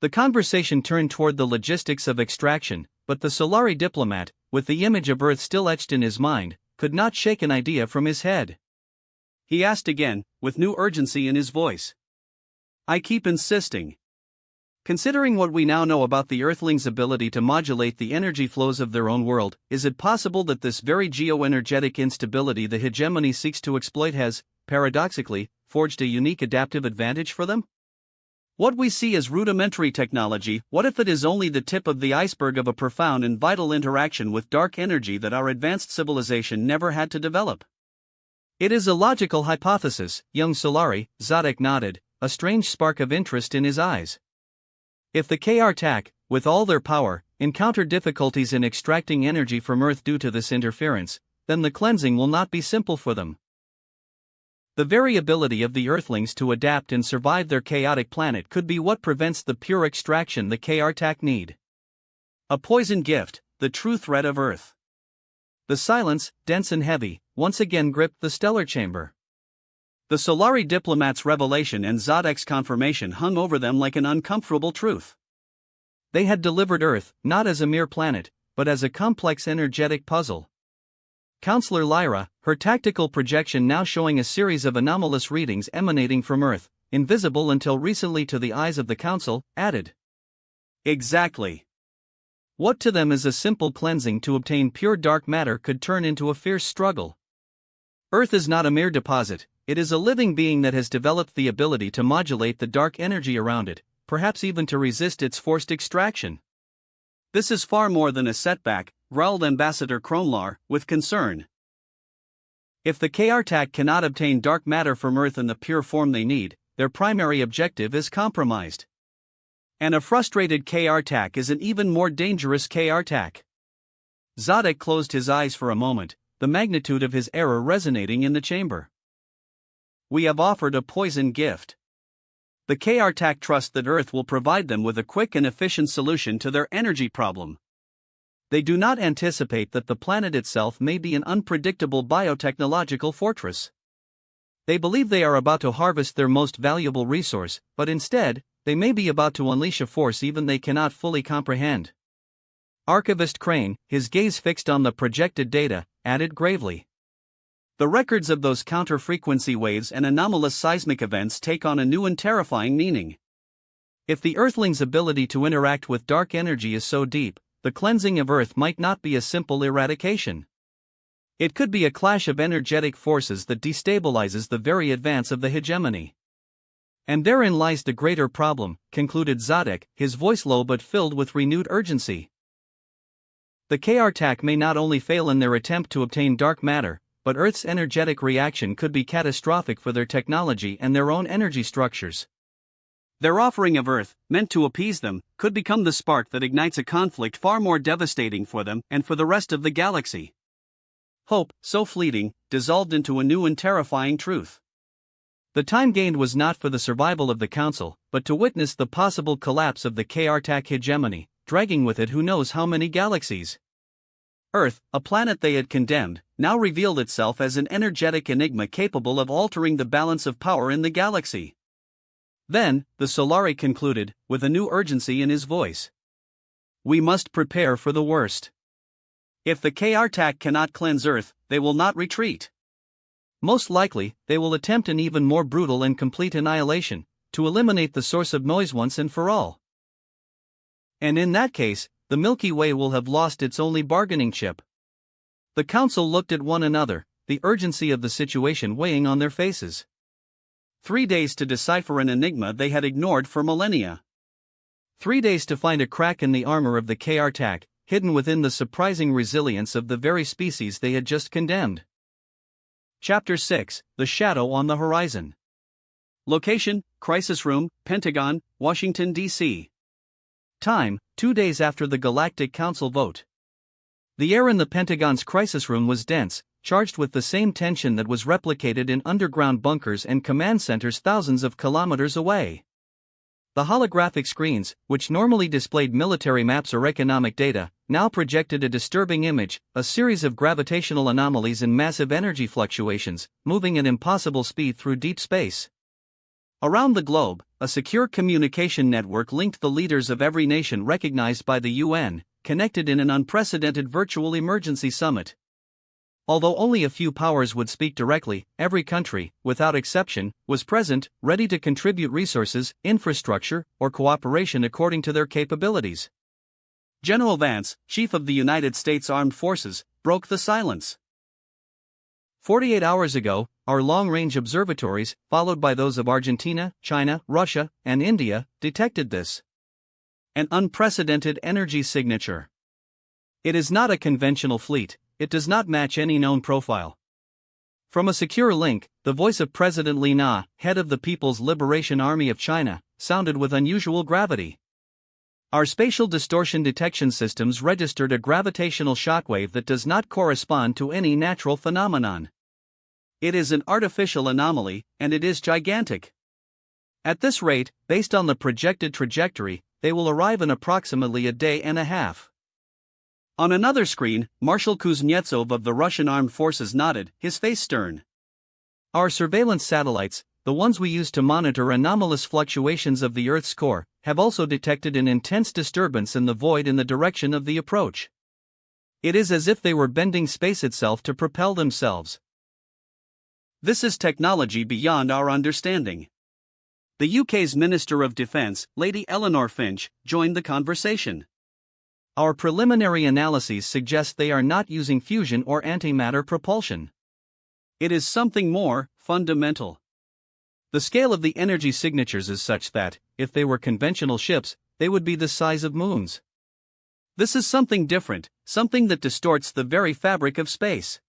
The conversation turned toward the logistics of extraction, but the Solari diplomat, with the image of Earth still etched in his mind, could not shake an idea from his head. He asked again, with new urgency in his voice. I keep insisting. Considering what we now know about the Earthlings' ability to modulate the energy flows of their own world, is it possible that this very geoenergetic instability the hegemony seeks to exploit has, paradoxically, forged a unique adaptive advantage for them? What we see as rudimentary technology, what if it is only the tip of the iceberg of a profound and vital interaction with dark energy that our advanced civilization never had to develop? It is a logical hypothesis, young Solari, Zadok nodded, a strange spark of interest in his eyes. If the KRTAC, with all their power, encounter difficulties in extracting energy from Earth due to this interference, then the cleansing will not be simple for them. The very ability of the Earthlings to adapt and survive their chaotic planet could be what prevents the pure extraction the KRTAC need. A poison gift, the true threat of Earth. The silence, dense and heavy, once again gripped the stellar chamber. The Solari diplomat's revelation and Zadok's confirmation hung over them like an uncomfortable truth. They had delivered Earth, not as a mere planet, but as a complex energetic puzzle. Counselor Lyra, her tactical projection now showing a series of anomalous readings emanating from Earth, invisible until recently to the eyes of the Council, added. Exactly. What to them is a simple cleansing to obtain pure dark matter could turn into a fierce struggle. Earth is not a mere deposit, it is a living being that has developed the ability to modulate the dark energy around it, perhaps even to resist its forced extraction. This is far more than a setback, growled Ambassador Kronlar, with concern. If the KRTAC cannot obtain dark matter from Earth in the pure form they need, their primary objective is compromised. And a frustrated KRTAC is an even more dangerous KRTAC. Zadok closed his eyes for a moment, the magnitude of his error resonating in the chamber. We have offered a poison gift. The KRTAC trust that Earth will provide them with a quick and efficient solution to their energy problem. They do not anticipate that the planet itself may be an unpredictable biotechnological fortress. They believe they are about to harvest their most valuable resource, but instead, they may be about to unleash a force even they cannot fully comprehend. Archivist Crane, his gaze fixed on the projected data, added gravely. The records of those counter-frequency waves and anomalous seismic events take on a new and terrifying meaning. If the Earthlings' ability to interact with dark energy is so deep, the cleansing of Earth might not be a simple eradication. It could be a clash of energetic forces that destabilizes the very advance of the hegemony. And therein lies the greater problem, concluded Zadok, his voice low but filled with renewed urgency. The KRTAC may not only fail in their attempt to obtain dark matter, but Earth's energetic reaction could be catastrophic for their technology and their own energy structures. Their offering of Earth, meant to appease them, could become the spark that ignites a conflict far more devastating for them and for the rest of the galaxy. Hope, so fleeting, dissolved into a new and terrifying truth. The time gained was not for the survival of the Council, but to witness the possible collapse of the KRTAC hegemony, dragging with it who knows how many galaxies. Earth, a planet they had condemned, now revealed itself as an energetic enigma capable of altering the balance of power in the galaxy. Then, the Solari concluded, with a new urgency in his voice. We must prepare for the worst. If the KRTAC cannot cleanse Earth, they will not retreat. Most likely, they will attempt an even more brutal and complete annihilation, to eliminate the source of noise once and for all. And in that case, the Milky Way will have lost its only bargaining chip. The Council looked at one another, the urgency of the situation weighing on their faces. 3 days to decipher an enigma they had ignored for millennia. 3 days to find a crack in the armor of the KRTAC, hidden within the surprising resilience of the very species they had just condemned. Chapter 6, The Shadow on the Horizon. Location, Crisis Room, Pentagon, Washington, D.C. Time, 2 days after the Galactic Council vote. The air in the Pentagon's crisis room was dense, charged with the same tension that was replicated in underground bunkers and command centers thousands of kilometers away. The holographic screens, which normally displayed military maps or economic data, now projected a disturbing image, a series of gravitational anomalies and massive energy fluctuations, moving at impossible speed through deep space. Around the globe, a secure communication network linked the leaders of every nation recognized by the UN, connected in an unprecedented virtual emergency summit. Although only a few powers would speak directly, every country, without exception, was present, ready to contribute resources, infrastructure, or cooperation according to their capabilities. General Vance, Chief of the United States Armed Forces, broke the silence. 48 hours ago, our long-range observatories, followed by those of Argentina, China, Russia, and India, detected this. An unprecedented energy signature. It is not a conventional fleet. It does not match any known profile. From a secure link, the voice of President Li Na, head of the People's Liberation Army of China, sounded with unusual gravity. Our spatial distortion detection systems registered a gravitational shockwave that does not correspond to any natural phenomenon. It is an artificial anomaly, and it is gigantic. At this rate, based on the projected trajectory, they will arrive in approximately a day and a half. On another screen, Marshal Kuznetsov of the Russian Armed Forces nodded, his face stern. Our surveillance satellites, the ones we use to monitor anomalous fluctuations of the Earth's core, have also detected an intense disturbance in the void in the direction of the approach. It is as if they were bending space itself to propel themselves. This is technology beyond our understanding. The UK's Minister of Defence, Lady Eleanor Finch, joined the conversation. Our preliminary analyses suggest they are not using fusion or antimatter propulsion. It is something more fundamental. The scale of the energy signatures is such that, if they were conventional ships, they would be the size of moons. This is something different, something that distorts the very fabric of space.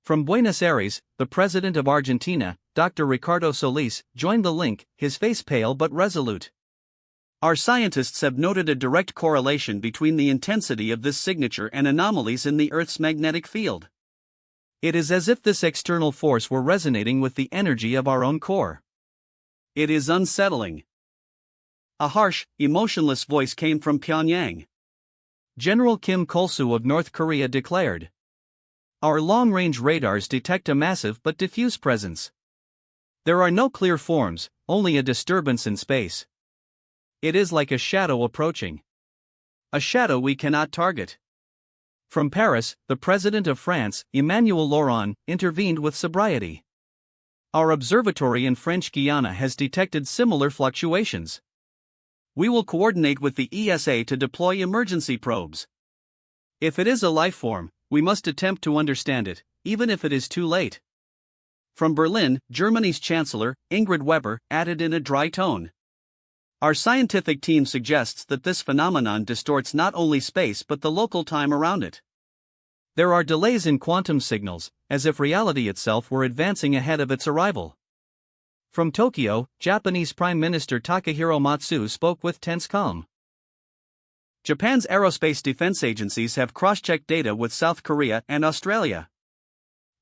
From Buenos Aires, the president of Argentina, Dr. Ricardo Solis, joined the link, his face pale but resolute. Our scientists have noted a direct correlation between the intensity of this signature and anomalies in the Earth's magnetic field. It is as if this external force were resonating with the energy of our own core. It is unsettling. A harsh, emotionless voice came from Pyongyang. General Kim Kol-soo of North Korea declared, "Our long-range radars detect a massive but diffuse presence. There are no clear forms, only a disturbance in space. It is like a shadow approaching. A shadow we cannot target." From Paris, the President of France, Emmanuel Laurent, intervened with sobriety. Our observatory in French Guiana has detected similar fluctuations. We will coordinate with the ESA to deploy emergency probes. If it is a life form, we must attempt to understand it, even if it is too late. From Berlin, Germany's Chancellor, Ingrid Weber, added in a dry tone. Our scientific team suggests that this phenomenon distorts not only space but the local time around it. There are delays in quantum signals, as if reality itself were advancing ahead of its arrival. From Tokyo, Japanese Prime Minister Takahiro Matsu spoke with tense calm. Japan's aerospace defense agencies have cross-checked data with South Korea and Australia.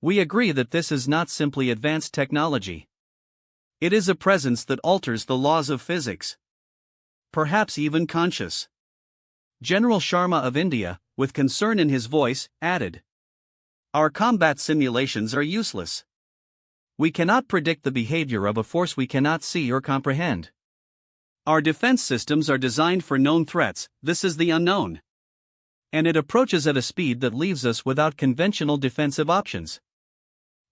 We agree that this is not simply advanced technology. It is a presence that alters the laws of physics. Perhaps even conscious. General Sharma of India, with concern in his voice, added, "Our combat simulations are useless. We cannot predict the behavior of a force we cannot see or comprehend. Our defense systems are designed for known threats, this is the unknown. And it approaches at a speed that leaves us without conventional defensive options."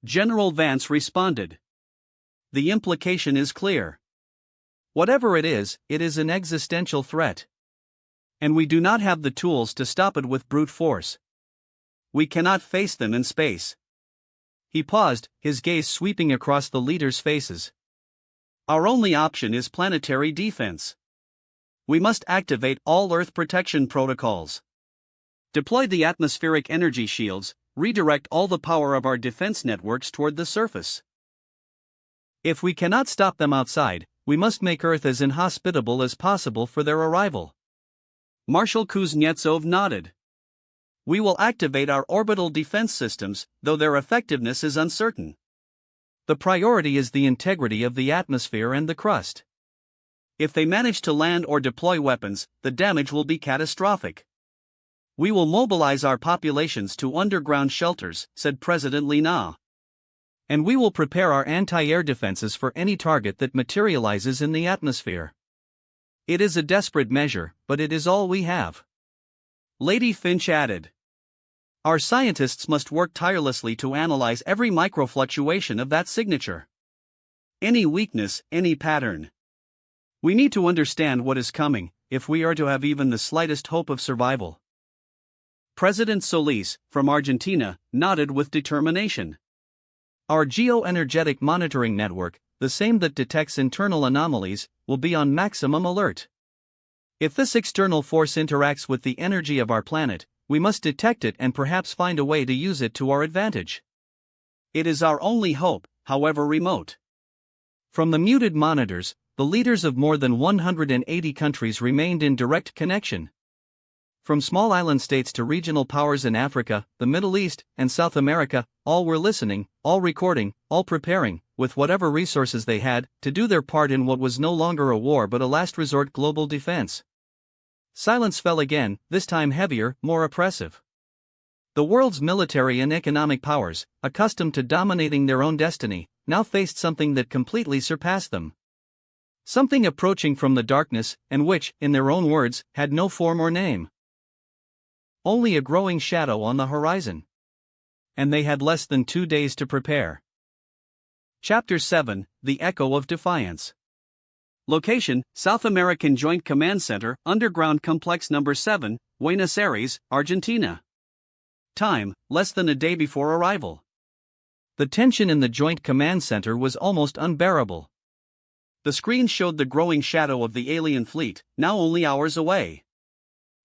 General Vance responded. The implication is clear. Whatever it is an existential threat. And we do not have the tools to stop it with brute force. We cannot face them in space. He paused, his gaze sweeping across the leaders' faces. Our only option is planetary defense. We must activate all Earth protection protocols. Deploy the atmospheric energy shields, redirect all the power of our defense networks toward the surface. If we cannot stop them outside, we must make Earth as inhospitable as possible for their arrival. Marshal Kuznetsov nodded. We will activate our orbital defense systems, though their effectiveness is uncertain. The priority is the integrity of the atmosphere and the crust. If they manage to land or deploy weapons, the damage will be catastrophic. We will mobilize our populations to underground shelters, said President Li Na. And we will prepare our anti-air defenses for any target that materializes in the atmosphere. It is a desperate measure, but it is all we have." Lady Finch added. "Our scientists must work tirelessly to analyze every microfluctuation of that signature. Any weakness, any pattern. We need to understand what is coming, if we are to have even the slightest hope of survival." President Solis, from Argentina, nodded with determination. "Our geoenergetic monitoring network, the same that detects internal anomalies, will be on maximum alert. If this external force interacts with the energy of our planet, we must detect it and perhaps find a way to use it to our advantage. It is our only hope, however remote." From the muted monitors, the leaders of more than 180 countries remained in direct connection. From small island states to regional powers in Africa, the Middle East, and South America, all were listening, all recording, all preparing, with whatever resources they had, to do their part in what was no longer a war but a last resort global defense. Silence fell again, this time heavier, more oppressive. The world's military and economic powers, accustomed to dominating their own destiny, now faced something that completely surpassed them. Something approaching from the darkness, and which, in their own words, had no form or name. Only a growing shadow on the horizon. And they had less than 2 days to prepare. Chapter 7: The Echo of Defiance. Location: South American Joint Command Center, Underground Complex No. 7, Buenos Aires, Argentina. Time: less than a day before arrival. The tension in the Joint Command Center was almost unbearable. The screen showed the growing shadow of the alien fleet, now only hours away.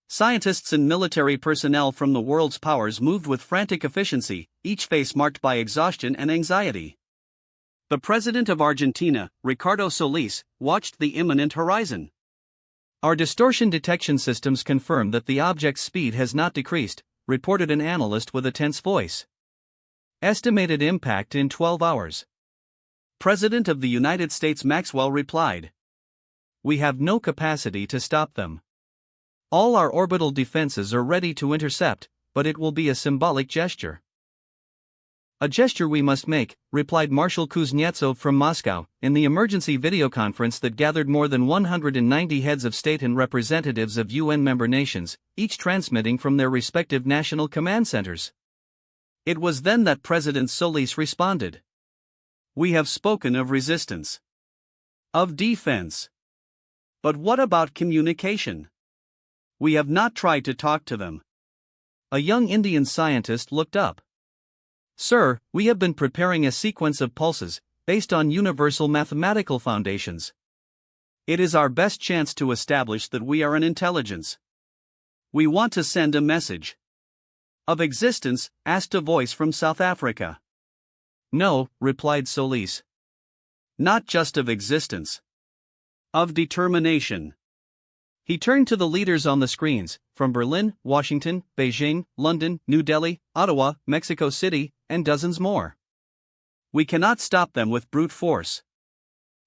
Scientists and military personnel from the world's powers moved with frantic efficiency, each face marked by exhaustion and anxiety. The president of Argentina, Ricardo Solis, watched the imminent horizon. "Our distortion detection systems confirm that the object's speed has not decreased," reported an analyst with a tense voice. "Estimated impact in 12 hours. President of the United States Maxwell replied. "We have no capacity to stop them. All our orbital defenses are ready to intercept, but it will be a symbolic gesture." "A gesture we must make," replied Marshal Kuznetsov from Moscow, in the emergency video conference that gathered more than 190 heads of state and representatives of UN member nations, each transmitting from their respective national command centers. It was then that President Solis responded. "We have spoken of resistance. Of defense. But what about communication? We have not tried to talk to them." A young Indian scientist looked up. "Sir, we have been preparing a sequence of pulses, based on universal mathematical foundations. It is our best chance to establish that we are an intelligence. We want to send a message." "Of existence?" asked a voice from South Africa. "No," replied Solis. "Not just of existence. Of determination." He turned to the leaders on the screens, from Berlin, Washington, Beijing, London, New Delhi, Ottawa, Mexico City, and dozens more. "We cannot stop them with brute force.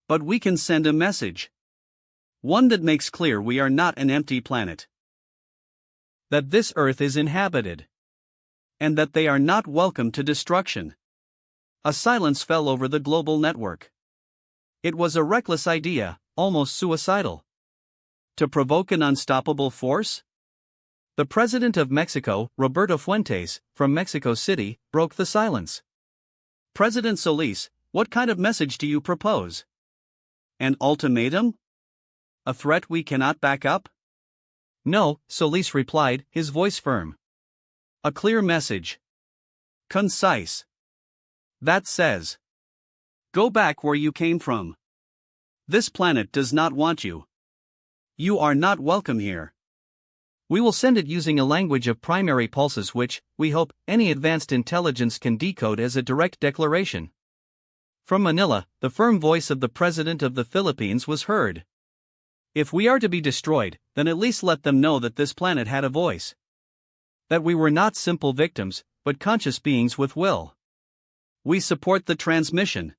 But we can send a message. One that makes clear we are not an empty planet. That this Earth is inhabited. And that they are not welcome to destruction." A silence fell over the global network. It was a reckless idea, almost suicidal. To provoke an unstoppable force? The president of Mexico, Roberto Fuentes, from Mexico City, broke the silence. "President Solis, what kind of message do you propose? An ultimatum? A threat we cannot back up?" "No," Solis replied, his voice firm. "A clear message. Concise. That says, go back where you came from. This planet does not want you. You are not welcome here. We will send it using a language of primary pulses which, we hope, any advanced intelligence can decode as a direct declaration." From Manila, the firm voice of the president of the Philippines was heard. "If we are to be destroyed, then at least let them know that this planet had a voice. That we were not simple victims, but conscious beings with will. We support the transmission."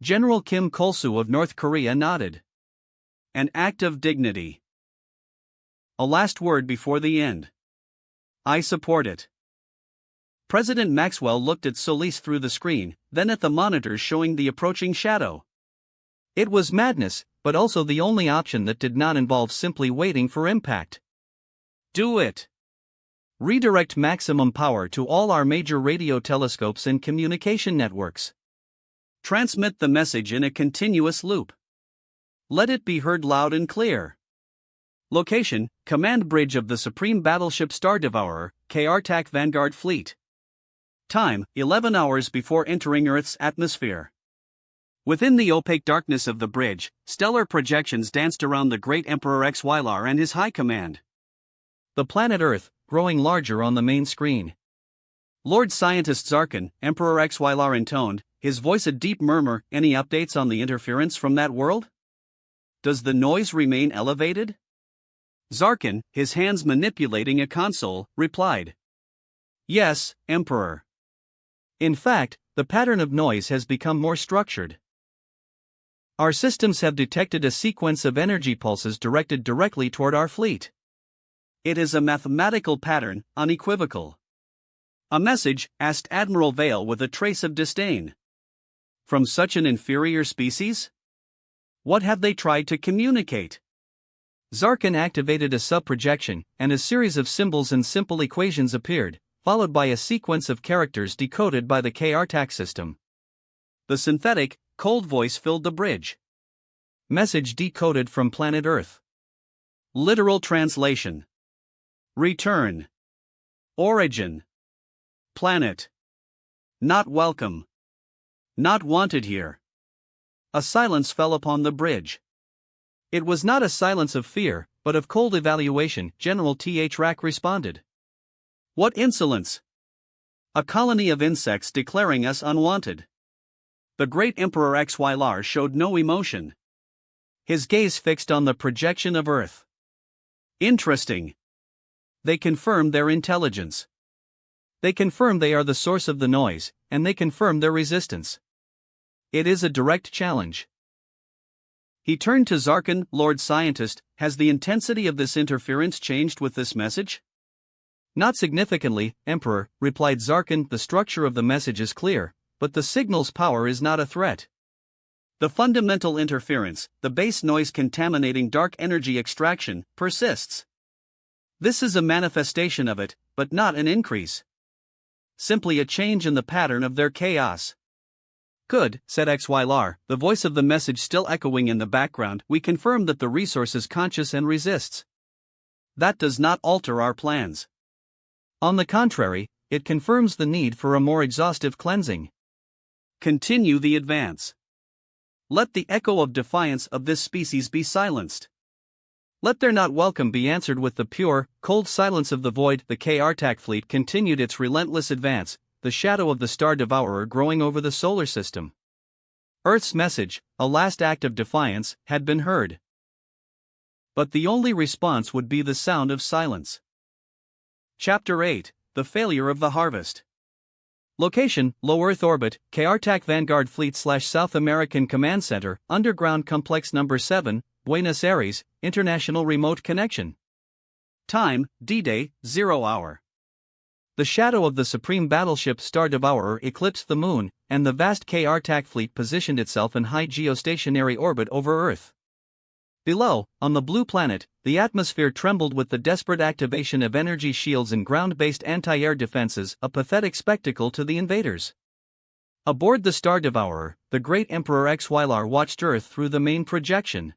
General Kim Kol-soo of North Korea nodded. "An act of dignity. A last word before the end. I support it." President Maxwell looked at Solis through the screen, then at the monitors showing the approaching shadow. It was madness, but also the only option that did not involve simply waiting for impact. Do it! Redirect maximum power to all our major radio telescopes and communication networks. Transmit the message in a continuous loop. Let it be heard loud and clear. Location: Command Bridge of the Supreme Battleship Star Devourer, KRTAC Vanguard Fleet. Time: 11 hours before entering Earth's atmosphere. Within the opaque darkness of the bridge, stellar projections danced around the great Emperor XYLR and his high command. The planet Earth, growing larger on the main screen. Lord Scientist Zarkin, Emperor XYLR intoned, his voice a deep murmur. Any updates on the interference from that world? Does the noise remain elevated? Zarkin, his hands manipulating a console, replied. Yes, Emperor. In fact, the pattern of noise has become more structured. Our systems have detected a sequence of energy pulses directed directly toward our fleet. It is a mathematical pattern, unequivocal. A message, asked Admiral Vale with a trace of disdain. From such an inferior species? What have they tried to communicate? Zarkin activated a sub-projection, and a series of symbols and simple equations appeared, followed by a sequence of characters decoded by the KRTAC system. The synthetic, cold voice filled the bridge. Message decoded from planet Earth. Literal translation. Return. Origin. Planet. Not welcome. Not wanted here. A silence fell upon the bridge. It was not a silence of fear, but of cold evaluation. General Rack responded. What insolence! A colony of insects declaring us unwanted. The great Emperor XYLR showed no emotion. His gaze fixed on the projection of Earth. Interesting. They confirm their intelligence. They confirm they are the source of the noise, and they confirm their resistance. It is a direct challenge. He turned to Zarkin. Lord Scientist, has the intensity of this interference changed with this message? Not significantly, Emperor, replied Zarkin. The structure of the message is clear, but the signal's power is not a threat. The fundamental interference, the base noise contaminating dark energy extraction, persists. This is a manifestation of it, but not an increase. Simply a change in the pattern of their chaos. Good, said XYLR, the voice of the message still echoing in the background. We confirm that the resource is conscious and resists. That does not alter our plans. On the contrary, it confirms the need for a more exhaustive cleansing. Continue the advance. Let the echo of defiance of this species be silenced. Let their not welcome be answered with the pure, cold silence of the void. The KRTAC fleet continued its relentless advance, the shadow of the Star Devourer growing over the solar system. Earth's message, a last act of defiance, had been heard. But the only response would be the sound of silence. Chapter 8: The Failure of the Harvest. Location: Low Earth Orbit, KRTAC Vanguard Fleet / South American Command Center, Underground Complex No. 7, Buenos Aires, International Remote Connection. Time: D-Day, 0 hour. The shadow of the Supreme Battleship Star Devourer eclipsed the Moon, and the vast KRTAC fleet positioned itself in high geostationary orbit over Earth. Below, on the blue planet, the atmosphere trembled with the desperate activation of energy shields and ground-based anti-air defenses, a pathetic spectacle to the invaders. Aboard the Star Devourer, the great Emperor XYLR watched Earth through the main projection.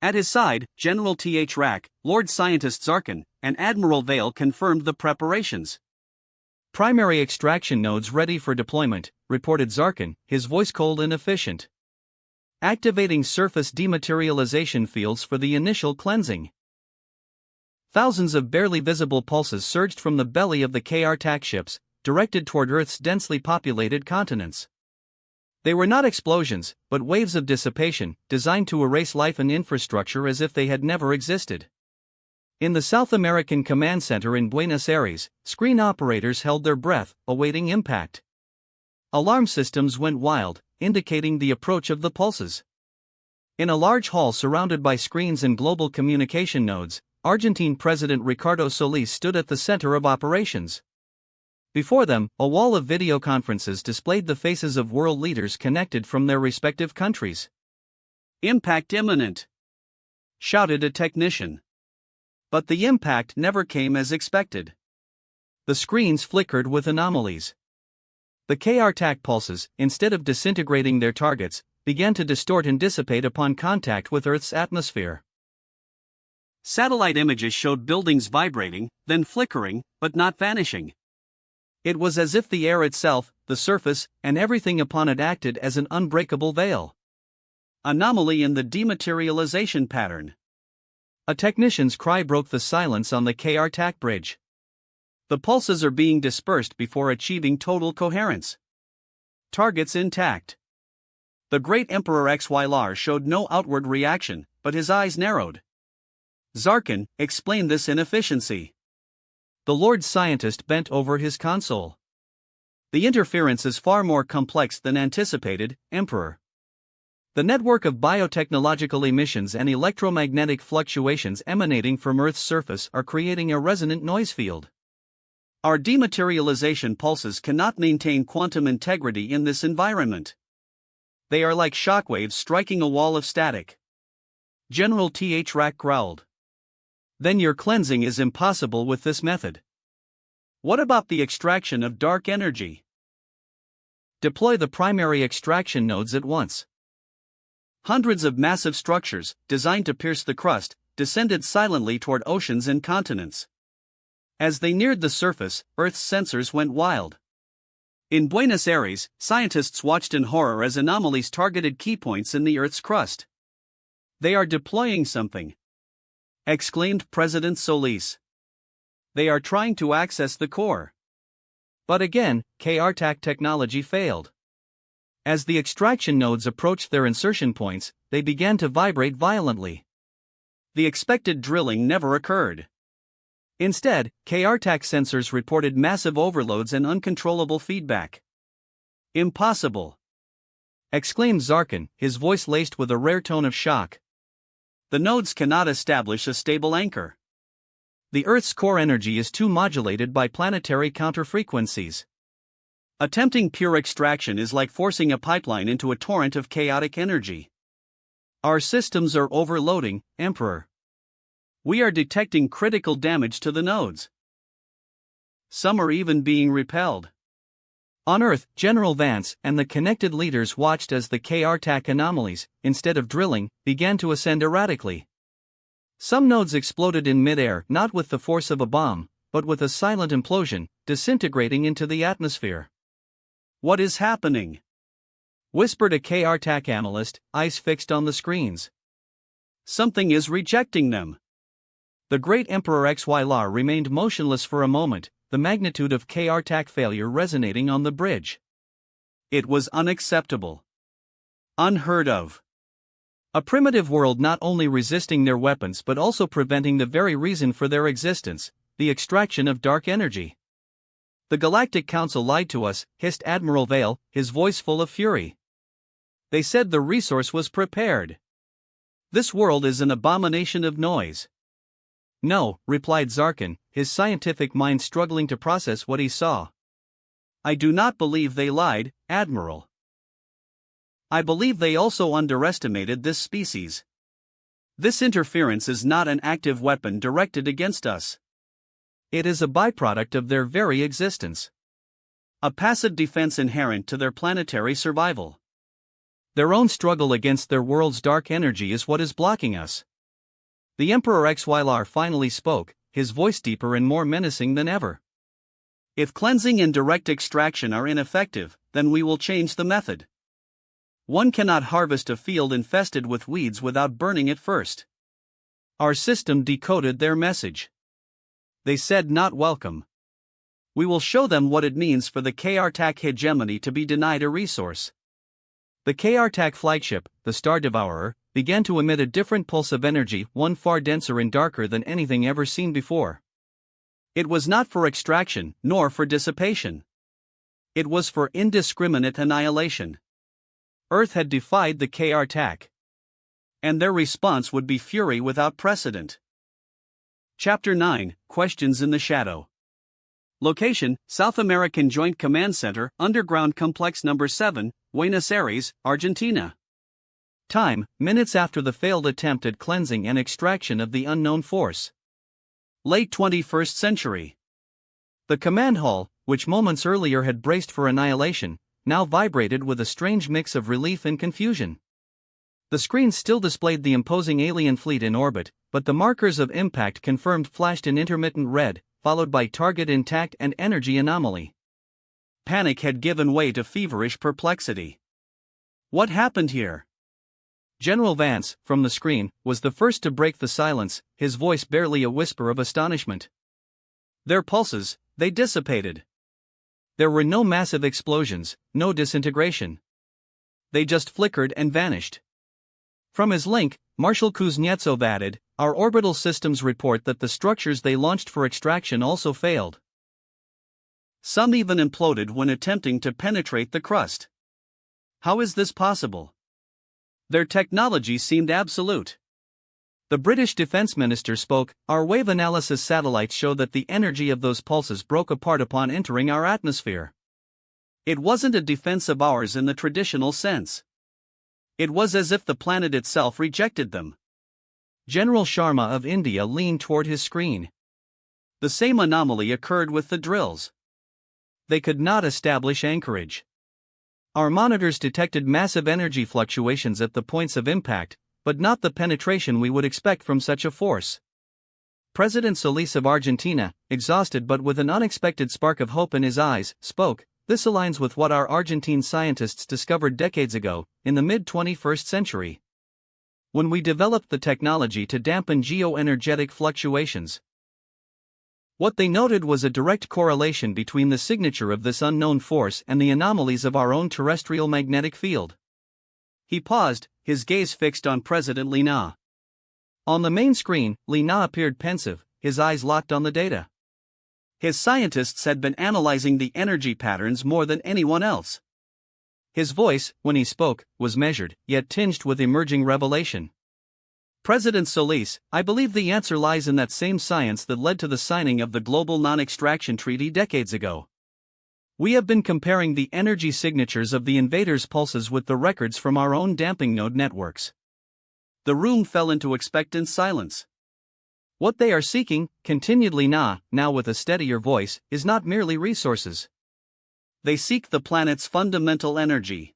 At his side, General Rack, Lord Scientist Zarkin, and Admiral Vale confirmed the preparations. Primary extraction nodes ready for deployment, reported Zarkin, his voice cold and efficient. Activating surface dematerialization fields for the initial cleansing. Thousands of barely visible pulses surged from the belly of the KRTAC ships, directed toward Earth's densely populated continents. They were not explosions, but waves of dissipation, designed to erase life and infrastructure as if they had never existed. In the South American Command Center in Buenos Aires, screen operators held their breath, awaiting impact. Alarm systems went wild, indicating the approach of the pulses. In a large hall surrounded by screens and global communication nodes, Argentine President Ricardo Solis stood at the center of operations. Before them, a wall of video conferences displayed the faces of world leaders connected from their respective countries. "Impact imminent!" shouted a technician. But the impact never came as expected. The screens flickered with anomalies. The KRTAC pulses, instead of disintegrating their targets, began to distort and dissipate upon contact with Earth's atmosphere. Satellite images showed buildings vibrating, then flickering, but not vanishing. It was as if the air itself, the surface, and everything upon it acted as an unbreakable veil. Anomaly in the dematerialization pattern. A technician's cry broke the silence on the KRTAC bridge. The pulses are being dispersed before achieving total coherence. Targets intact. The great Emperor XYLR showed no outward reaction, but his eyes narrowed. Zarkin, explain this inefficiency. The Lord Scientist bent over his console. The interference is far more complex than anticipated, Emperor. The network of biotechnological emissions and electromagnetic fluctuations emanating from Earth's surface are creating a resonant noise field. Our dematerialization pulses cannot maintain quantum integrity in this environment. They are like shockwaves striking a wall of static. General Th Rack growled. Then your cleansing is impossible with this method. What about the extraction of dark energy? Deploy the primary extraction nodes at once. Hundreds of massive structures, designed to pierce the crust, descended silently toward oceans and continents. As they neared the surface, Earth's sensors went wild. In Buenos Aires, scientists watched in horror as anomalies targeted key points in the Earth's crust. They are deploying something, exclaimed President Solis. They are trying to access the core. But again, KRTAC technology failed. As the extraction nodes approached their insertion points, they began to vibrate violently. The expected drilling never occurred. Instead, KRTAC sensors reported massive overloads and uncontrollable feedback. Impossible! Exclaimed Zarkin, his voice laced with a rare tone of shock. The nodes cannot establish a stable anchor. The Earth's core energy is too modulated by planetary counterfrequencies. Attempting pure extraction is like forcing a pipeline into a torrent of chaotic energy. Our systems are overloading, Emperor. We are detecting critical damage to the nodes. Some are even being repelled. On Earth, General Vance and the connected leaders watched as the KRTAC anomalies, instead of drilling, began to ascend erratically. Some nodes exploded in midair, not with the force of a bomb, but with a silent implosion, disintegrating into the atmosphere. What is happening? Whispered a KRTAC analyst, eyes fixed on the screens. Something is rejecting them. The great Emperor XYLR remained motionless for a moment, the magnitude of KRTAC failure resonating on the bridge. It was unacceptable. Unheard of. A primitive world not only resisting their weapons but also preventing the very reason for their existence, the extraction of dark energy. The Galactic Council lied to us, hissed Admiral Vale, his voice full of fury. They said the resource was prepared. This world is an abomination of noise. No, replied Zarkin, his scientific mind struggling to process what he saw. I do not believe they lied, Admiral. I believe they also underestimated this species. This interference is not an active weapon directed against us. It is a byproduct of their very existence. A passive defense inherent to their planetary survival. Their own struggle against their world's dark energy is what is blocking us. The Emperor XYLR finally spoke, his voice deeper and more menacing than ever. If cleansing and direct extraction are ineffective, then we will change the method. One cannot harvest a field infested with weeds without burning it first. Our system decoded their message. They said not welcome. We will show them what it means for the KRTAC hegemony to be denied a resource. The KRTAC flagship, the Star Devourer, began to emit a different pulse of energy, one far denser and darker than anything ever seen before. It was not for extraction, nor for dissipation. It was for indiscriminate annihilation. Earth had defied the KRTAC. And their response would be fury without precedent. Chapter 9, Questions in the Shadow. Location, South American Joint Command Center, Underground Complex No. 7, Buenos Aires, Argentina. Time, minutes after the failed attempt at cleansing and extraction of the unknown force. Late 21st century. The command hall, which moments earlier had braced for annihilation, now vibrated with a strange mix of relief and confusion. The screen still displayed the imposing alien fleet in orbit, but the markers of impact confirmed flashed in intermittent red, followed by target intact and energy anomaly. Panic had given way to feverish perplexity. What happened here? General Vance, from the screen, was the first to break the silence, his voice barely a whisper of astonishment. Their pulses, they dissipated. There were no massive explosions, no disintegration. They just flickered and vanished. From his link, Marshal Kuznetsov added, "Our orbital systems report that the structures they launched for extraction also failed. Some even imploded when attempting to penetrate the crust. How is this possible? Their technology seemed absolute." The British Defence Minister spoke, "Our wave analysis satellites show that the energy of those pulses broke apart upon entering our atmosphere. It wasn't a defense of ours in the traditional sense. It was as if the planet itself rejected them." General Sharma of India leaned toward his screen. The same anomaly occurred with the drills. They could not establish anchorage. Our monitors detected massive energy fluctuations at the points of impact, but not the penetration we would expect from such a force. President Solis of Argentina, exhausted but with an unexpected spark of hope in his eyes, spoke, "This aligns with what our Argentine scientists discovered decades ago, in the mid-21st century. When we developed the technology to dampen geoenergetic fluctuations. What they noted was a direct correlation between the signature of this unknown force and the anomalies of our own terrestrial magnetic field." He paused, his gaze fixed on President Lina. On the main screen, Lina appeared pensive, his eyes locked on the data. His scientists had been analyzing the energy patterns more than anyone else. His voice, when he spoke, was measured, yet tinged with emerging revelation. "President Solis, I believe the answer lies in that same science that led to the signing of the Global Non-Extraction Treaty decades ago. We have been comparing the energy signatures of the invaders' pulses with the records from our own damping node networks." The room fell into expectant silence. "What they are seeking," continued Lina, now with a steadier voice, "is not merely resources. They seek the planet's fundamental energy.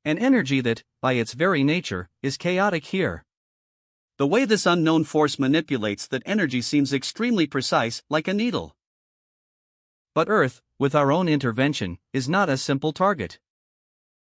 An energy that, by its very nature, is chaotic here. The way this unknown force manipulates that energy seems extremely precise, like a needle. But Earth, with our own intervention, is not a simple target.